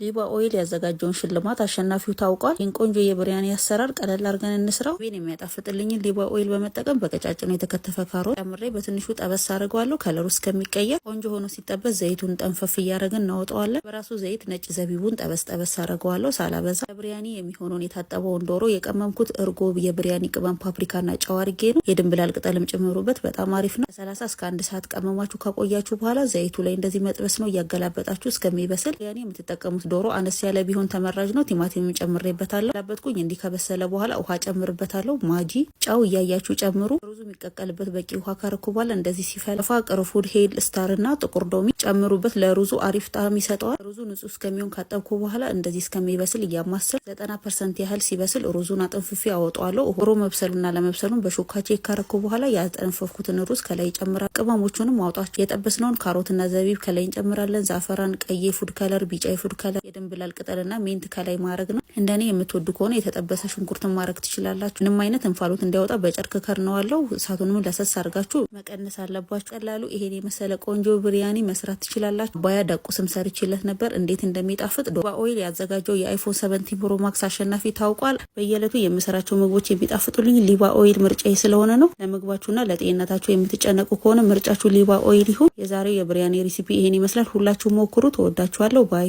ሊባ ኦይል ያዘጋጀውን ሽልማት አሸናፊው ታውቋል። ይህን ቆንጆ የብሪያኒ አሰራር ቀለል አድርገን እንስራው። ቤን የሚያጣፍጥልኝን ሊባ ኦይል በመጠቀም በቀጫጭኑ የተከተፈ ካሮት ጨምሬ በትንሹ ጠበስ አድርገዋለሁ። ከለሩ እስከሚቀየር ቆንጆ ሆኖ ሲጠበስ ዘይቱን ጠንፈፍ እያደረግን እናወጣዋለን። በራሱ ዘይት ነጭ ዘቢቡን ጠበስ ጠበስ አድርገዋለሁ ሳላበዛ። ለብሪያኒ የሚሆነውን የታጠበውን ዶሮ የቀመምኩት እርጎ፣ የብሪያኒ ቅመም፣ ፓፕሪካና ጨው አድርጌ ነው። የድንብላል ቅጠልም ጨምሩበት። በጣም አሪፍ ነው። ከ30 እስከ 1 ሰዓት ቀመማችሁ ካቆያችሁ በኋላ ዘይቱ ላይ እንደዚህ መጥበስ ነው እያገላበጣችሁ እስከሚበስል። ብሪያኒ የምትጠቀሙት ዶሮ አነስ ያለ ቢሆን ተመራጭ ነው። ቲማቲም ጨምሬበታለሁ። ላበጥኩኝ እንዲህ ከበሰለ በኋላ ውሃ ጨምርበታለሁ። ማጂ ጨው እያያችሁ ጨምሩ። ሩዙ የሚቀቀልበት በቂ ውሃ ካረኩ በኋላ እንደዚህ ሲፈለፋ ቅርንፉድ፣ ሄል ስታርና ጥቁር ሎሚ ጨምሩበት። ለሩዙ አሪፍ ጣዕም ይሰጠዋል። ሩዙ ንጹህ እስከሚሆን ካጠብኩ በኋላ እንደዚህ እስከሚበስል እያማሰል 90% ያህል ሲበስል ሩዙን አጥንፍፌ አወጣዋለሁ። ሩሩ መብሰሉና ለመብሰሉን በሹካ ቼክ ካረኩ በኋላ ያጠነፈፍኩትን ሩዝ ከላይ ጨምራለሁ። ቅመሞቹንም ማውጣት የጠበስነውን ካሮትና ዘቢብ ከላይ እንጨምራለን። ዛፈራን፣ ቀይ ፉድ ከለር፣ ቢጫ ፉድ ከለር፣ የድንብላል ቅጠልና ሜንት ከላይ ማድረግ ነው። እንደኔ የምትወዱ ከሆነ የተጠበሰ ሽንኩርትን ማድረግ ትችላላችሁ። ምንም አይነት እንፋሎት እንዲያወጣ በጨርቅ ከርነዋለሁ። እሳቱንም ለሰስ አድርጋችሁ መቀነስ አለባችሁ። ቀላሉ ይሄን የመሰለ ቆንጆ ብሪያኒ መስራት ትችላላችሁ። ባያ ዳቁስም ሰርችለት ነበር እንዴት እንደሚጣፍጥ። ሊባ ኦይል ያዘጋጀው የአይፎን 17 ፕሮ ማክስ አሸናፊ ታውቋል። በየዕለቱ የምሰራቸው ምግቦች የሚጣፍጡልኝ ሊባ ኦይል ምርጫዬ ስለሆነ ነው። ለምግባችሁና ለጤንነታችሁ የምትጨነቁ ከሆነ ምርጫችሁ ሊባ ኦይል ይሁን። የዛሬው የብሪያኒ ሬሲፒ ይሄን ይመስላል። ሁላችሁ ሞክሩ። ተወዳችኋለሁ። ባይ